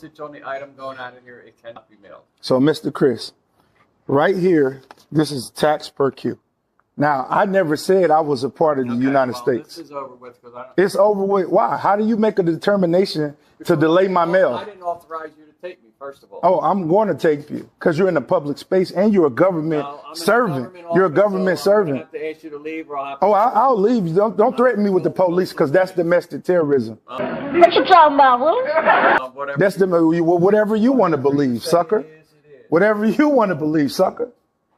postage on the item going out of here, it cannot be mailed. So, Mr. Chris, right here, this is tax per Q. Now, I never said I was a part of the United States. This is over with because I don't. It's over with. Why? How do you make a determination to delay my mail? I didn't authorize you to take me, first of all. Oh, I'm going to take you because you're in a public space and you're a government servant. You're a government servant. I have to ask you to leave, or I'll leave you. Don't threaten me with the police because that's domestic terrorism. What you talking about, Will? That's whatever you want to believe, sucker. Whatever you want to believe, sucker.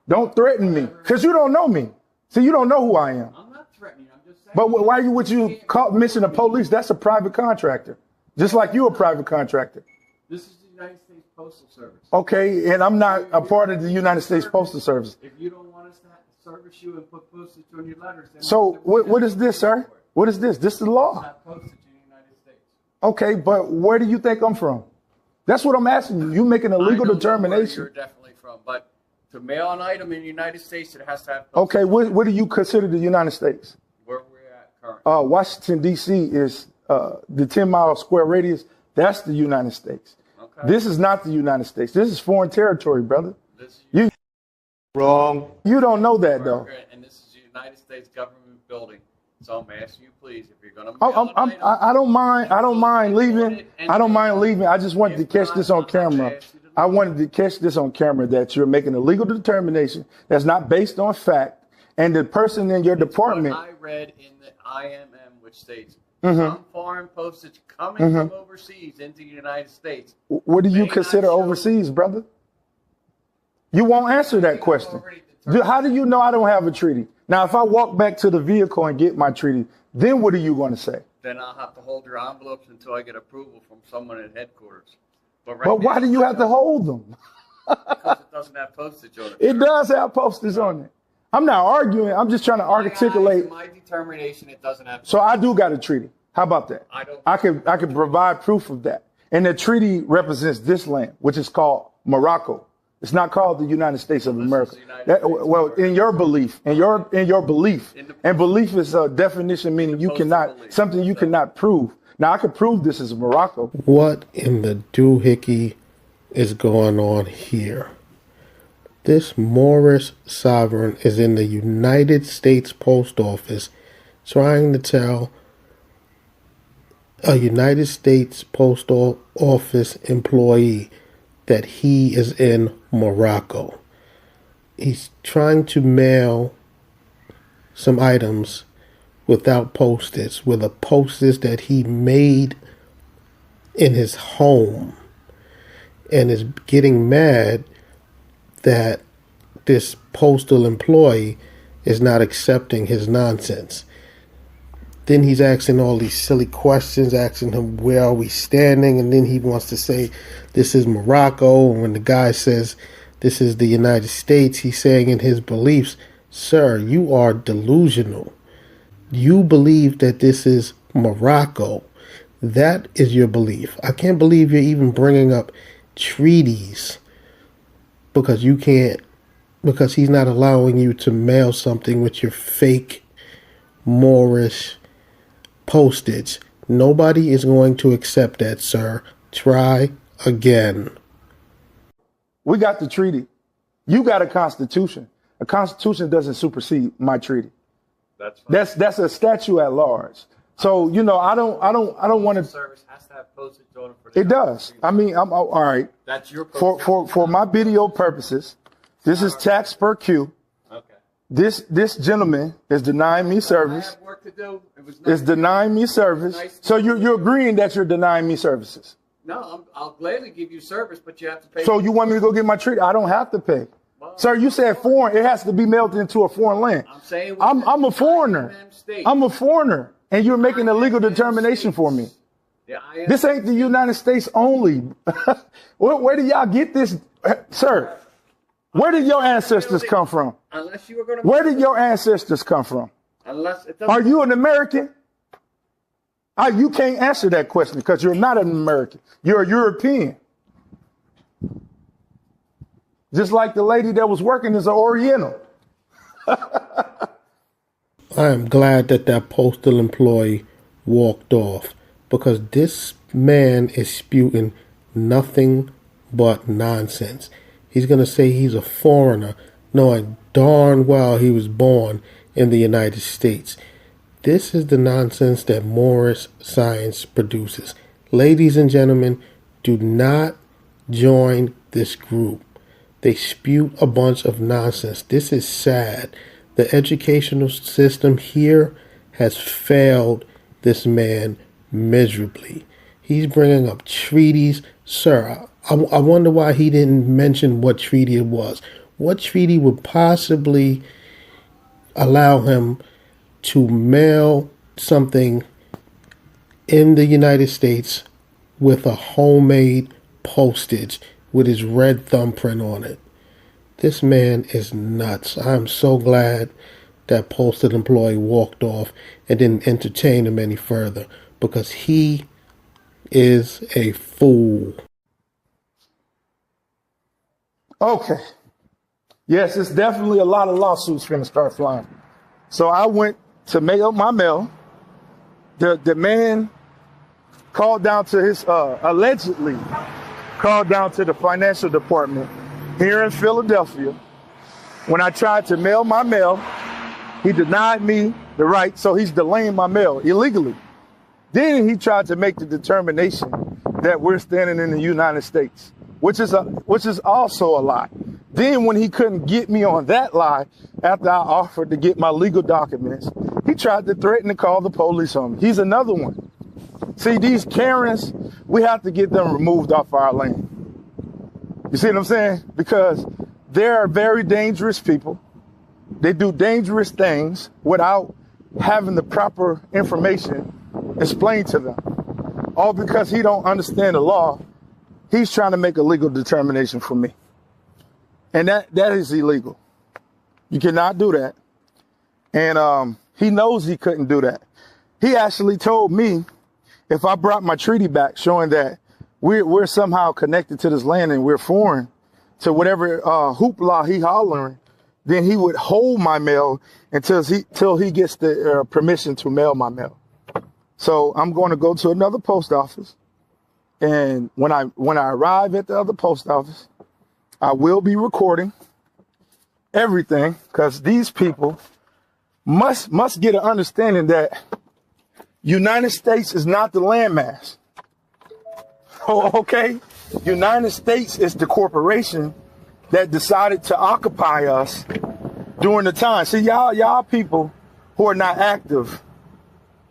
Don't threaten me because you don't know me. See, you don't know who I am. I'm not threatening you. I'm just saying. But why would you mention the police? That's a private contractor, just like you're a private contractor. This is the United States Postal Service. Okay, and I'm not a part of the United States Postal Service. If you don't want us to have to service you and put postage on your letters, then so what is this, sir? What is this? This is the law. It's not postage in the United States. Okay, but where do you think I'm from? That's what I'm asking you. You making a legal determination. You're definitely from, but to mail an item in the United States, it has to have postage. Okay, what do you consider the United States? Where we're at currently. Washington, D.C. is the 10-mile square radius. That's the United States. Okay. This is not the United States. This is foreign territory, brother. You wrong. You don't know that, though. And this is the United States government building. So I'm asking you, please, if you're going to I don't mind. I don't mind leaving. I don't mind leaving. I just wanted to catch this on camera. I wanted to catch this on camera that you're making a legal determination that's not based on fact, and the person in your department. What I read in the IMM, which states some foreign postage coming from overseas into the United States. What do you consider overseas, brother? You won't answer that question. How do you know I don't have a treaty? Now, if I walk back to the vehicle and get my treaty, then what are you going to say? Then I'll have to hold your envelopes until I get approval from someone at headquarters. But why do you have to hold them? Because it doesn't have postage on it. It does have postage on it. I'm not arguing. I'm just trying to articulate. My determination, it doesn't have. So I do got a treaty. How about that? I can provide proof of that. And the treaty represents this land, which is called Morocco. It's not called the United States of America. Well, in your belief, and belief is a definition meaning you cannot something you cannot prove. Now I can prove this is Morocco. What in the doohickey is going on here? This Moorish sovereign is in the United States Post Office trying to tell a United States Postal Office employee that he is in Morocco. He's trying to mail some items without postage, with a postage that he made in his home, and is getting mad that this postal employee is not accepting his nonsense. Then he's asking all these silly questions, asking him, where are we standing? And then he wants to say, this is Morocco. And when the guy says, this is the United States, he's saying in his beliefs, sir, you are delusional. You believe that this is Morocco. That is your belief. I can't believe you're even bringing up treaties because he's not allowing you to mail something with your fake Moorish postage. Nobody is going to accept that, sir. Try again. We got the treaty. You got a constitution. A constitution doesn't supersede my treaty. That's a statute at large. So, I don't want to. Service has to have postage on it. It does. I mean, I'm all right. That's your for my video purposes. This is tax per Q. Okay. This gentleman is denying me service. I have work to do. Is denying me service. So you're agreeing that you're denying me services. No, I'll gladly give you service, but you have to pay. So you want me to go get my treaty? I don't have to pay. Well, sir, you said foreign. It has to be mailed into a foreign land. I'm saying I'm a foreigner. I'm a foreigner, and you're making a legal determination for me. This ain't the United States only. Where do y'all get this, sir? Where did your ancestors come from? Unless you were going to. Where did your ancestors come from? Are you an American? You can't answer that question because you're not an American. You're a European. Just like the lady that was working as an Oriental. I am glad that postal employee walked off because this man is spewing nothing but nonsense. He's going to say he's a foreigner, knowing darn well he was born in the United States. This is the nonsense that Moorish science produces. Ladies and gentlemen, do not join this group. They spew a bunch of nonsense. This is sad. The educational system here has failed this man miserably. He's bringing up treaties. Sir, I wonder why he didn't mention what treaty it was. What treaty would possibly allow him to mail something in the United States with a homemade postage with his red thumbprint on it? This man is nuts. I'm so glad that postal employee walked off and didn't entertain him any further, because he is a fool. Okay. Yes, it's definitely a lot of lawsuits going to start flying. So I went to mail my mail. The man called down to his, allegedly called down to the financial department here in Philadelphia. When I tried to mail my mail, he denied me the right, so he's delaying my mail illegally. Then he tried to make the determination that we're standing in the United States, which is also a lie. Then when he couldn't get me on that lie, after I offered to get my legal documents, he tried to threaten to call the police on me. He's another one. See, these Karens, we have to get them removed off our land. You see what I'm saying? Because they're very dangerous people. They do dangerous things without having the proper information explained to them. All because he don't understand the law. He's trying to make a legal determination for me. And that is illegal. You cannot do that. And he knows he couldn't do that. He actually told me if I brought my treaty back showing that we're somehow connected to this land and we're foreign to whatever hoopla he hollering, then he would hold my mail until he gets the permission to mail my mail. So I'm going to go to another post office. And when I arrive at the other post office, I will be recording everything, because these people must get an understanding that United States is not the landmass. Oh, okay? United States is the corporation that decided to occupy us during the time. See, y'all people who are not active,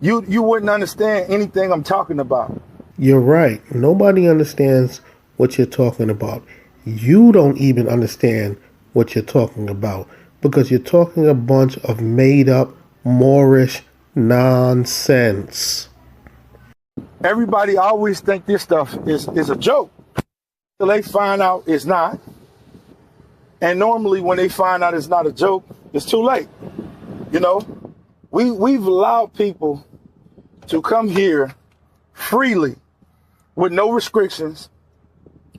you wouldn't understand anything I'm talking about. You're right. Nobody understands what you're talking about. You don't even understand what you're talking about, because you're talking a bunch of made-up Moorish nonsense. Everybody always think this stuff is a joke till they find out it's not. And normally when they find out it's not a joke, it's too late. You know, we've allowed people to come here freely with no restrictions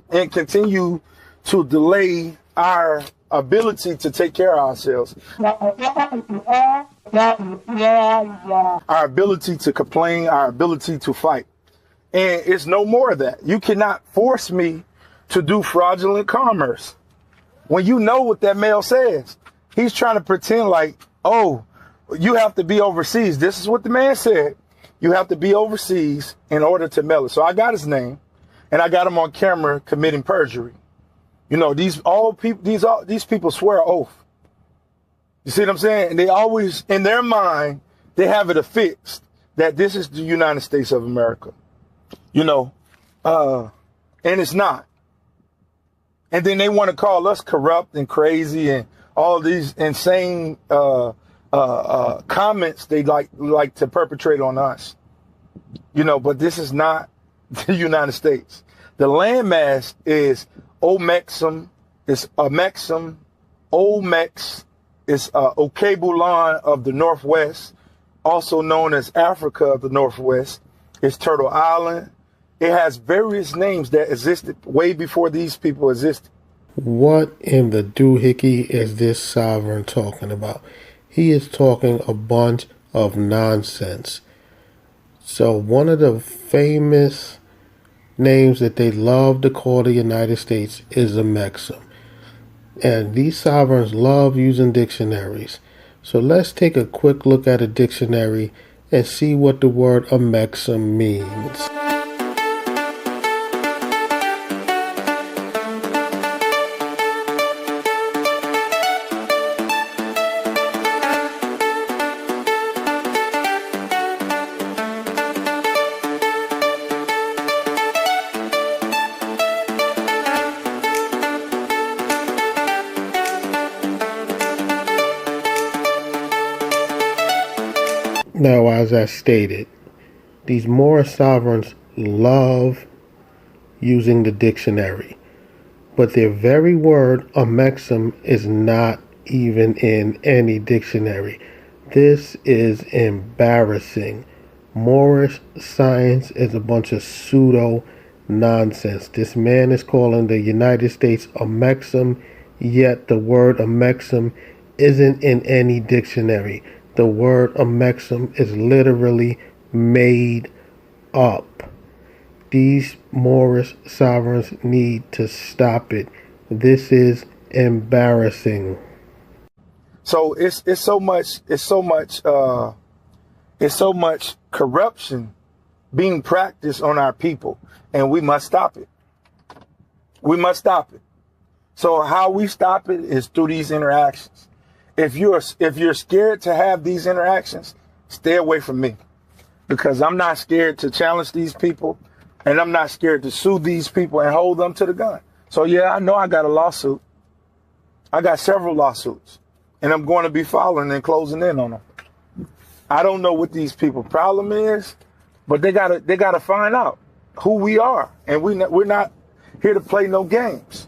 and continue to delay our ability to take care of ourselves. Our ability to complain, our ability to fight. And it's no more of that. You cannot force me to do fraudulent commerce. When you know what that mail says, he's trying to pretend like, oh, you have to be overseas. This is what the man said. You have to be overseas in order to mail it. So I got his name, and I got him on camera committing perjury. You know, these people swear an oath. You see what I'm saying? And they always, in their mind, they have it affixed that this is the United States of America. You know, and it's not. And then they want to call us corrupt and crazy and all these insane comments they like to perpetrate on us. You know, but this is not the United States. The landmass is Omexum, it's Amexum, Olmex, it's Okabulon of the Northwest, also known as Africa of the Northwest. It's Turtle Island. It has various names that existed way before these people existed. What in the doohickey is this sovereign talking about? He is talking a bunch of nonsense. So one of the famous names that they love to call the United States is a Mexim. And these sovereigns love using dictionaries. So let's take a quick look at a dictionary and see what the word a Mexim means. Now, as I stated, these Moorish sovereigns love using the dictionary, but their very word, a Mexim, is not even in any dictionary. This is embarrassing. Moorish science is a bunch of pseudo nonsense. This man is calling the United States a Mexim, yet the word a Mexim isn't in any dictionary. The word a Mexim is literally made up. These Moorish sovereigns need to stop it. This is embarrassing. So it's so much corruption being practiced on our people, and we must stop it. We must stop it. So how we stop it is through these interactions. If you're scared to have these interactions, stay away from me, because I'm not scared to challenge these people, and I'm not scared to sue these people and hold them to the gun. So yeah, I know I got a lawsuit. I got several lawsuits, and I'm going to be following and closing in on them. I don't know what these people's problem is, but they gotta find out who we are, and we're not here to play no games.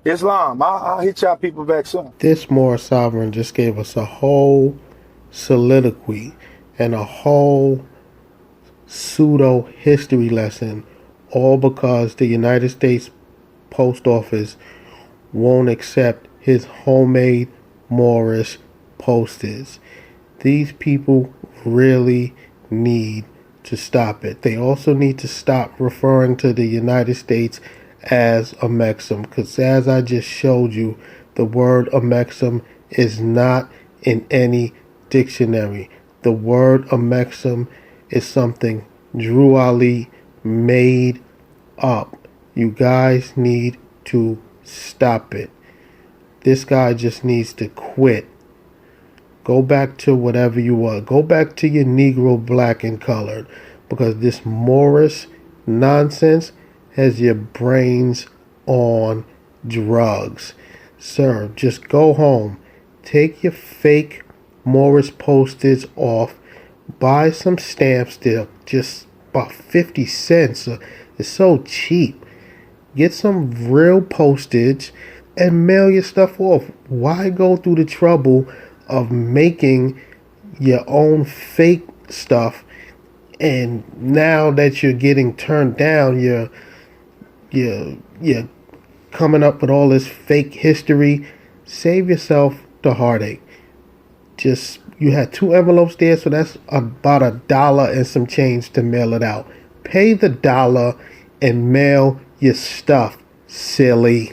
Islam, I'll hit y'all people back soon. This Moor sovereign just gave us a whole soliloquy and a whole pseudo history lesson, all because the United States Post Office won't accept his homemade Moorish postage. These people really need to stop it. They also need to stop referring to the United States as a Mexim, because as I just showed you, the word a Mexim is not in any dictionary. The word a Mexim is something Drew Ali made up. You guys need to stop it. This guy just needs to quit. Go back to whatever you were. Go back to your Negro, black, and colored, because this Moorish nonsense has your brains on drugs. Sir, just go home. Take your fake Moorish postage off. Buy some stamps. They're just about 50 cents. It's so cheap. Get some real postage and mail your stuff off. Why go through the trouble of making your own fake stuff, and now that you're getting turned down, you're coming up with all this fake history? Save yourself the heartache. Just, you had 2 envelopes there, so that's about $1 and some change to mail it out. Pay the $1 and mail your stuff, silly.